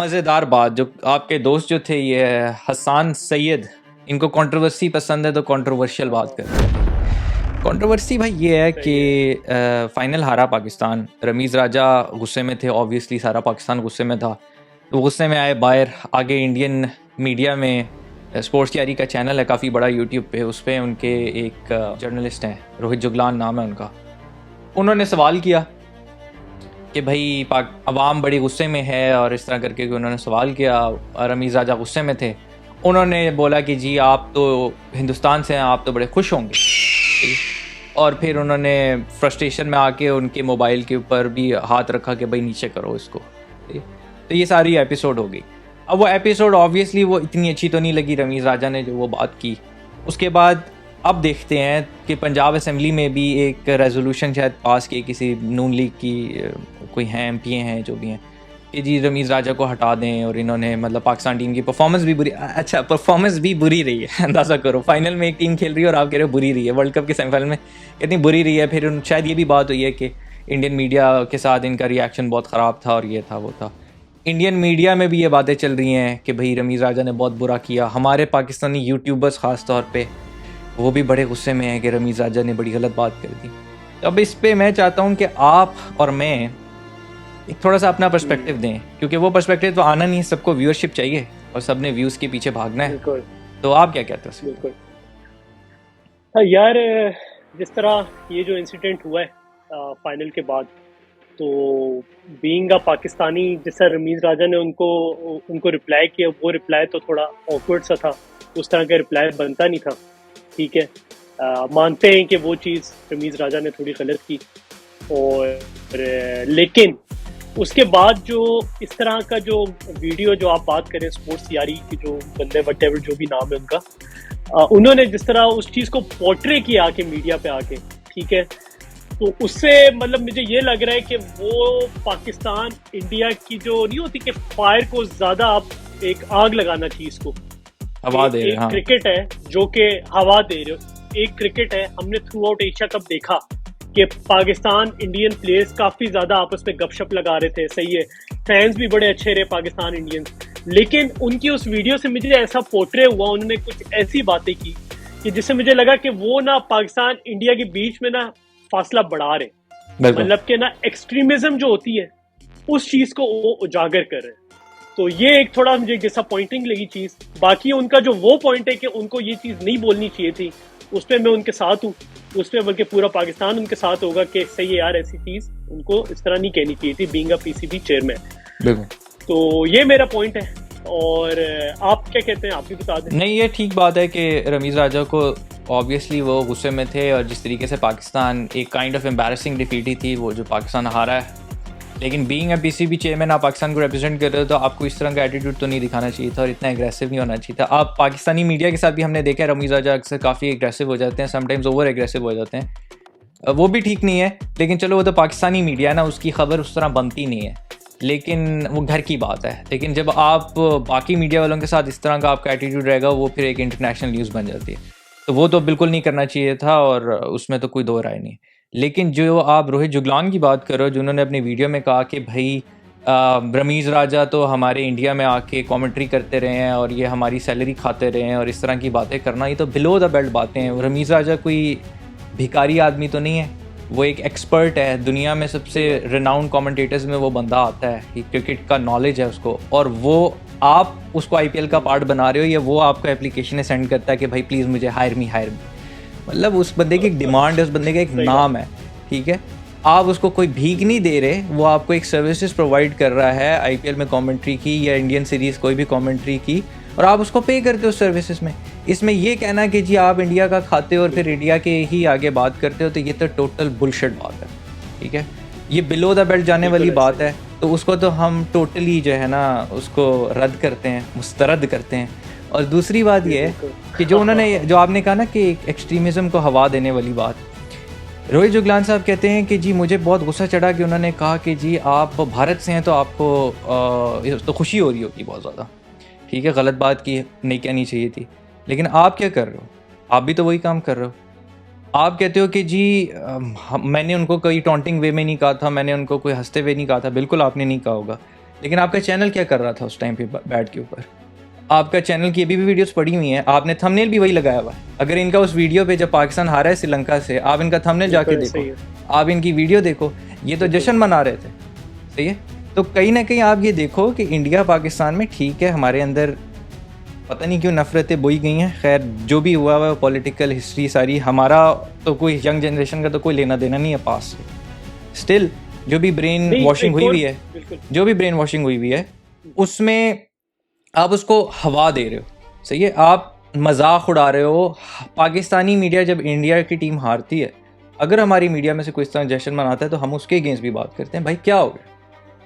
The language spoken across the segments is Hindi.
मज़ेदार बात, जो आपके दोस्त जो थे ये हसन सैयद, इनको कंट्रोवर्सी पसंद है तो कंट्रोवर्शियल बात कर रहे हैं। कंट्रोवर्सी भाई ये है कि फाइनल हारा पाकिस्तान, रमीज़ राजा गुस्से में थे, ऑब्वियसली सारा पाकिस्तान गुस्से में था, तो गुस्से में आए बाहर। आगे इंडियन मीडिया में स्पोर्ट्स तैयारी का चैनल है काफ़ी बड़ा यूट्यूब पे, उस पर उनके एक जर्नलिस्ट हैं, रोहित जुगलान नाम है उनका। उन्होंने सवाल किया कि भाई अवाम बड़ी गुस्से में है और इस तरह करके उन्होंने सवाल किया। रमीज़ राजा गुस्से में थे, उन्होंने बोला कि जी आप तो हिंदुस्तान से हैं, आप तो बड़े खुश होंगे। और फिर उन्होंने फ्रस्ट्रेशन में आके उनके मोबाइल के ऊपर भी हाथ रखा कि भाई नीचे करो इसको। तो ये सारी एपिसोड हो गई। अब वो एपिसोड ऑब्वियसली वो इतनी अच्छी तो नहीं लगी रमीज़ राजा ने जो वो बात की। उसके बाद अब देखते हैं कि पंजाब असेंबली में भी एक रेजोल्यूशन शायद पास की, किसी नून लीग की कोई हैं एमपी हैं जो भी हैं, कि जी रमीज़ राजा को हटा दें। और इन्होंने मतलब पाकिस्तान टीम की परफॉर्मेंस भी बुरी, अच्छा परफॉर्मेंस भी बुरी रही है, अंदाज़ा करो। फाइनल में एक टीम खेल रही है और आप कह रहे हो बुरी रही है, वर्ल्ड कप के सेमीफाइनल में इतनी बुरी रही है। फिर शायद ये भी बात हुई है कि इंडियन मीडिया के साथ इनका रिएक्शन बहुत ख़राब था और ये था वो था। इंडियन मीडिया में भी ये बातें चल रही हैं कि भाई रमीज़ राजा ने बहुत बुरा किया। हमारे पाकिस्तानी यूट्यूबर्स ख़ास तौर पे वो भी बड़े गुस्से में हैं कि रमीज़ राजा ने बड़ी गलत बात कर दी। तो अब इस पे मैं चाहता हूँ कि आप और मैं एक थोड़ा सा अपना पर्सपेक्टिव दें, क्योंकि वो पर्सपेक्टिव तो आना नहीं है, सबको व्यूअरशिप चाहिए और सबने व्यूज़ के पीछे भागना है। तो आप क्या कहते हैं? बिल्कुल यार, जिस तरह ये जो इंसिडेंट हुआ है फाइनल के बाद, तो बीइंग अ पाकिस्तानी, जिस तरह रमीज़ राजा ने उनको रिप्लाई किया, वो रिप्लाई तो थोड़ा ऑकवर्ड सा था, उस तरह का रिप्लाई बनता नहीं था। ठीक है, मानते हैं कि वो चीज़ रमीज़ राजा ने थोड़ी गलत की, और लेकिन उसके बाद जो इस तरह का जो वीडियो जो आप बात करें, स्पोर्ट्स तैयारी की जो बंदे वटेवर जो भी नाम है उनका, उन्होंने जिस तरह उस चीज़ को पोर्ट्रे किया आके मीडिया पे आके, ठीक है, तो उससे मतलब मुझे ये लग रहा है कि वो पाकिस्तान इंडिया की जो नहीं होती कि फायर को ज़्यादा आप एक आग लगाना चीज़ को हवा दे रहे। हाँ। क्रिकेट है जो कि हवा दे रहे हो, एक क्रिकेट है। हमने थ्रू आउट एशिया कप देखा कि पाकिस्तान इंडियन प्लेयर्स काफी ज्यादा आपस में गपशप लगा रहे थे, सही है, फैंस भी बड़े अच्छे रहे पाकिस्तान इंडियंस, लेकिन उनकी उस वीडियो से मुझे ऐसा पोर्ट्रे हुआ, उन्होंने कुछ ऐसी बातें की कि जिससे मुझे लगा कि वो ना पाकिस्तान इंडिया के बीच में ना फासला बढ़ा रहे, मतलब कि ना एक्सट्रीमिज्म जो होती है उस चीज को वो उजागर कर रहे हैं। तो ये एक थोड़ा मुझे डिसअपॉइंटिंग लगी चीज। बाकी उनका जो वो पॉइंट है कि उनको ये चीज नहीं बोलनी चाहिए थी, उस पर मैं उनके साथ हूँ, उस पर बल्कि पूरा पाकिस्तान उनके साथ होगा कि सही है यार, ऐसी चीज उनको इस तरह नहीं कहनी चाहिए थी बीइंग अ पीसीबी चेयरमैन। तो ये मेरा पॉइंट है। और आप क्या कहते हैं, आप भी बता दें। नहीं, ये ठीक बात है कि रमीज़ राजा को ऑब्वियसली वो गुस्से में थे, और जिस तरीके से पाकिस्तान एक काइंड ऑफ एम्बैरसिंग डिफीट ही थी वो जो पाकिस्तान हारा है। लेकिन बीइंग अ पीसीबी चेयरमैन आप पाकिस्तान को रिप्रेजेंट कर रहे हो, तो आपको इस तरह का एटीट्यूड तो नहीं दिखाना चाहिए था और इतना एग्रेसिव नहीं होना चाहिए था। आप पाकिस्तानी मीडिया के साथ भी हमने देखा है रमीज़ राजा अक्सर काफ़ी एग्रेसिव हो जाते हैं, समटाइम्स ओवर एग्रेसिव हो जाते हैं, वो भी ठीक नहीं है। लेकिन चलो वो तो पाकिस्तानी मीडिया है ना, उसकी खबर उस तरह बनती नहीं है, लेकिन वो घर की बात है। लेकिन जब आप बाकी मीडिया वालों के साथ इस तरह का आपका एटीट्यूड रहेगा, वो फिर एक इंटरनेशनल न्यूज़ बन जाती है। तो वो तो बिल्कुल नहीं करना चाहिए था और उसमें तो कोई दो राय नहीं। लेकिन जो आप रोहित जुगलान की बात करो, जिन्होंने अपने वीडियो में कहा कि भाई रमीज़ राजा तो हमारे इंडिया में आके कमेंट्री करते रहे हैं और ये हमारी सैलरी खाते रहे हैं, और इस तरह की बातें करना, ये तो बिलो द बेल्ट बातें हैं। रमीज़ राजा कोई भिखारी आदमी तो नहीं है, वो एक एक्सपर्ट है, दुनिया में सबसे रिनाउंड कमेंटेटर्स में वो बंदा आता है कि क्रिकेट का नॉलेज है उसको, और वो आप उसको आईपीएल का पार्ट बना रहे हो, या वो आपको एप्लीकेशन सेंड करता है कि भाई प्लीज़ मुझे हायर मी। मतलब उस बंदे की एक डिमांड है, उस बंदे का एक नाम है, ठीक है। आप उसको कोई भीख नहीं दे रहे, वो आपको एक सर्विसेज प्रोवाइड कर रहा है आईपीएल में कमेंट्री की या इंडियन सीरीज़ कोई भी कमेंट्री की, और आप उसको पे करते हो उस सर्विसेज में। इसमें ये कहना कि जी आप इंडिया का खाते हो और फिर इंडिया के ही आगे बात करते हो, तो ये तो टोटल बुलशिट बात है, ठीक है। ये बिलो द बेल्ट जाने वाली बात है, तो उसको तो हम टोटली जो है ना उसको रद्द करते हैं, मुस्तरद करते हैं। और दूसरी बात ये है कि जो उन्होंने, जो आपने कहा ना कि एक्सट्रीमिज़म को हवा देने वाली बात, रोहित जुगलान साहब कहते हैं कि जी मुझे बहुत गुस्सा चढ़ा कि उन्होंने कहा कि जी आप भारत से हैं तो आपको तो खुशी हो रही होगी बहुत ज़्यादा, ठीक है, गलत बात की नहीं कहनी चाहिए थी। लेकिन आप क्या कर रहे हो? आप भी तो वही काम कर रहे हो। आप कहते हो कि जी मैंने उनको कोई टॉन्टिंग वे में नहीं कहा था, मैंने उनको कोई हंसते हुए नहीं कहा था। बिल्कुल आपने नहीं कहा होगा, लेकिन आपका चैनल क्या कर रहा था उस टाइम पे बैट के ऊपर? आपका चैनल की अभी भी वीडियोस पड़ी हुई हैं, आपने थंबनेल भी वही लगाया हुआ है। अगर इनका उस वीडियो पे जब पाकिस्तान हारा है श्रीलंका से, आप इनका थंबनेल जाके देखो, आप इनकी वीडियो देखो, ये तो जश्न मना रहे थे, सही है। तो कहीं ना कहीं आप ये देखो कि इंडिया पाकिस्तान में ठीक है, हमारे अंदर पता नहीं क्यों नफरतें बोई गई हैं। खैर जो भी हुआ हुआ पॉलिटिकल हिस्ट्री सारी, हमारा तो कोई यंग जनरेशन का तो कोई लेना देना नहीं है पास से। स्टिल जो भी ब्रेन वॉशिंग हुई है, उसमें आप उसको हवा दे रहे हो, सही है, आप मजाक उड़ा रहे हो। पाकिस्तानी मीडिया जब इंडिया की टीम हारती है, अगर हमारी मीडिया में से कोई इस तरह जश्न मनाता है तो हम उसके अगेंस्ट भी बात करते हैं। भाई क्या हो गया?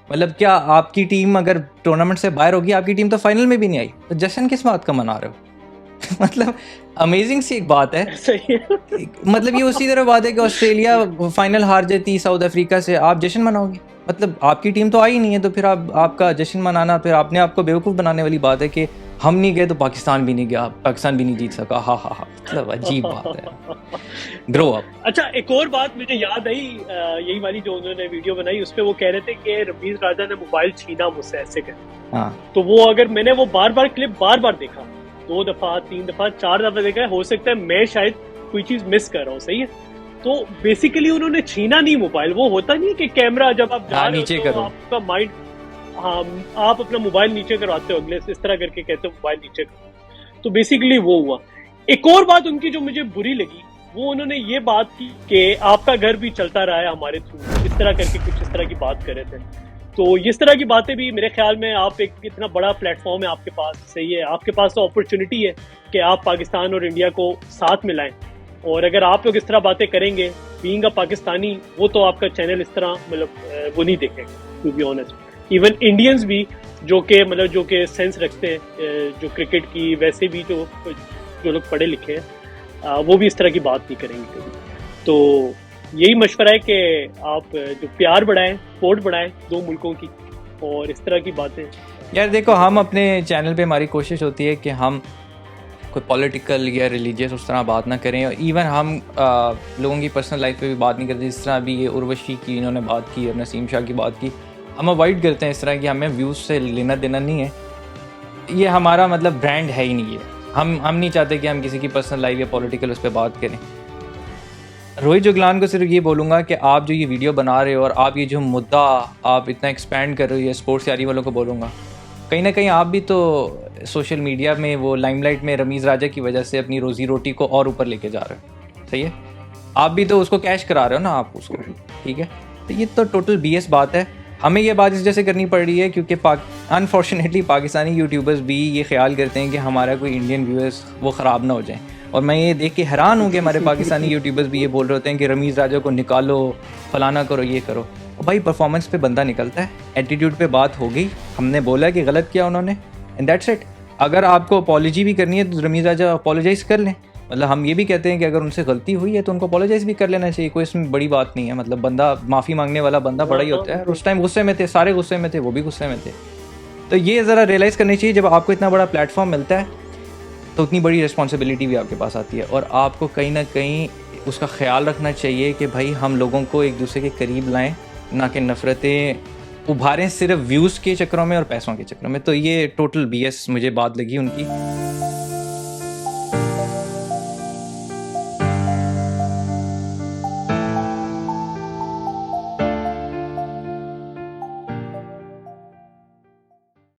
मतलब क्या आपकी टीम अगर टूर्नामेंट से बाहर होगी, आपकी टीम तो फाइनल में भी नहीं आई, तो जश्न किस बात का मना रहे हो? मतलब अमेजिंग सी एक बात है। सही है। मतलब ये उसी तरह बात है कि ऑस्ट्रेलिया फाइनल हार जाती साउथ अफ्रीका से, आप जश्न मनाओगे? मतलब आपकी टीम तो आई नहीं है, तो फिर आपका जश्न मनाना फिर अपने आप को बेवकूफ़ बनाने वाली बात है कि हम नहीं गए तो पाकिस्तान भी नहीं गया, पाकिस्तान भी नहीं जीत सका। हा मतलब अजीब बात है। Grow up. अच्छा, एक और बात मुझे याद आई, यही वाली जो उन्होंने वीडियो बनाई उसपे वो कह रहे थे कि रमीज राजा ने मोबाइल छीना मुझसे, ऐसे कर। हाँ, तो वो अगर मैंने वो क्लिप बार बार देखा, 2 दफा 3 दफा 4 दफा देखा है, हो सकता है मैं शायद कोई चीज मिस कर रहा हूँ, सही है। तो बेसिकली उन्होंने छीना नहीं मोबाइल, वो होता नहीं कि कैमरा जब आप जा रहे हो तो आपका माइंड, हाँ, आप अपना मोबाइल नीचे करवाते हो, अगले से इस तरह करके कहते हो मोबाइल नीचे करो। तो बेसिकली वो हुआ। एक और बात उनकी जो मुझे बुरी लगी, वो उन्होंने ये बात की कि आपका घर भी चलता रहा है हमारे थ्रू, इस तरह करके कुछ इस तरह की बात कर रहे थे। तो इस तरह की बातें भी मेरे ख्याल में, आप एक इतना बड़ा प्लेटफॉर्म है आपके पास, सही है, आपके पास तो अपॉर्चुनिटी है कि आप पाकिस्तान और इंडिया को साथ मिलाएं। और अगर आप लोग इस तरह बातें करेंगे बीइंग अ पाकिस्तानी, वो तो आपका चैनल इस तरह मतलब वो नहीं देखेगा, to be honest. Even Indians भी जो के सेंस रखते हैं जो क्रिकेट की, वैसे भी जो लोग पढ़े लिखे हैं, वो भी इस तरह की बात नहीं करेंगे कभी। तो यही मशवरा है कि आप जो प्यार बढ़ाएं, स्पोर्ट बढ़ाएं दो मुल्कों की, और इस तरह की बातें। यार देखो, हम अपने चैनल पे हमारी कोशिश होती है कि हम कोई पॉलिटिकल या रिलीजियस उस तरह बात ना करें, और इवन हम लोगों की पर्सनल लाइफ पे भी बात नहीं करते। जिस तरह अभी ये उर्वशी की इन्होंने बात की और नसीम शाह की बात की, हम अवॉइड करते हैं इस तरह की, हमें व्यूज़ से लेना देना नहीं है, ये हमारा मतलब ब्रांड है ही नहीं है। हम नहीं चाहते कि हम किसी की पर्सनल लाइफ या पॉलिटिकल उस पर बात करें। रोहित जुगलान को सिर्फ ये बोलूँगा कि आप जो ये वीडियो बना रहे हो और आप ये जो मुद्दा आप इतना एक्सपैंड कर रहे हो, ये स्पोर्ट्स यारी वालों को बोलूँगा, कहीं ना कहीं आप भी तो सोशल मीडिया में वो लाइमलाइट में रमीज़ राजा की वजह से अपनी रोज़ी रोटी को और ऊपर लेके जा रहे हो, सही है, आप भी तो उसको कैश करा रहे हो ना आप उसको, ठीक है। तो ये तो टोटल BS बात है। हमें ये बात इस वजह से करनी पड़ रही है क्योंकि अनफॉर्चुनेटली पाकिस्तानी यूट्यूबर्स भी ये ख्याल करते हैं कि हमारा कोई इंडियन व्यूअर्स वो ख़राब ना हो जाए। और मैं ये देख के हैरान हूँ कि हमारे पाकिस्तानी यूट्यूबर्स भी ये बोल रहे होते हैं कि रमीज़ राजा को निकालो, फलाना करो, ये करो। और भाई परफॉर्मेंस पे बंदा निकलता है, एटीट्यूड पे बात हो गई, हमने बोला कि गलत किया उन्होंने, एंड दैट्स इट। अगर आपको अपॉलॉजी भी करनी है तो रमीज़ राजा अपॉलोजाइज़ कर लें। मतलब हम ये भी कहते हैं कि अगर उनसे गलती हुई है तो उनको अपॉलोजाइज़ भी कर लेना चाहिए, कोई इसमें बड़ी बात नहीं है। मतलब बंदा माफ़ी मांगने वाला बंदा बड़ा ही होता है, और उस टाइम गुस्से में थे, सारे गुस्से में थे, वो भी गुस्से में थे। तो ये ज़रा रियलाइज़ करनी चाहिए, जब आपको इतना बड़ा प्लेटफॉर्म मिलता है तो उतनी बड़ी रिस्पॉन्सिबिलिटी भी आपके पास आती है, और आपको कहीं ना कहीं उसका ख्याल रखना चाहिए कि भाई हम लोगों को एक दूसरे के करीब लाएं, ना कि नफ़रतें उभारें सिर्फ व्यूज़ के चक्करों में और पैसों के चक्करों में। तो ये टोटल BS मुझे बात लगी उनकी।